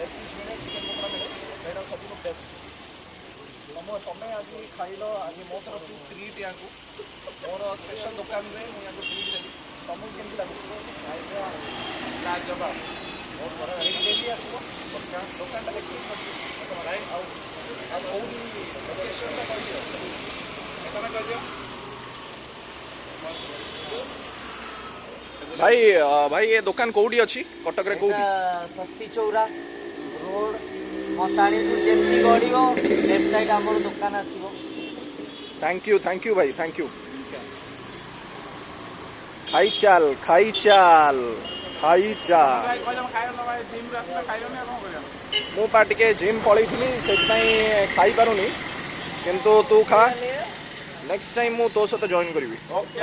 leg piece मिले chicken pakora मिले ସେଇଟା ସବୁଠୁ ବେଷ୍ଟ ତମେ ଆଜି ଖାଇଲ ଆଜି ମୋ ତରଫରୁ ଟ୍ରିଟ୍ ୟାକୁ ମୋର ସ୍ପେଶାଲ ଦୋକାନରେ ମୁଁ ୟାକୁ ଟ୍ରିଟ୍ ଦେବି ତମକୁ କେମିତି ଲାଗୁଛି ଜବାବ ବହୁତ ବଡ଼ ଡେଲି ଆସିବ ଦୋକାନଟା ଦେଖିକି ଆଉ ଆଉ କେଉଁଠି ଲୋକେସନଟା କହିଦିଅ ତମେ କହିଦିଅ भाई भाई ये दुकान कोडी अछि कटक रे कोडी शक्ति चौरा रोड मसाणी टू जेती गड़ियो लेफ्ट साइड हमर दुकान आसीबो थैंक यू भाई थैंक यू खाई चाल भाई मु पार्टी के जिम पळई थिली सेट पई खाई पारुनी किंतु तू खा नेक्स्ट टाइम मु तो सहित जॉइन करिवि ओके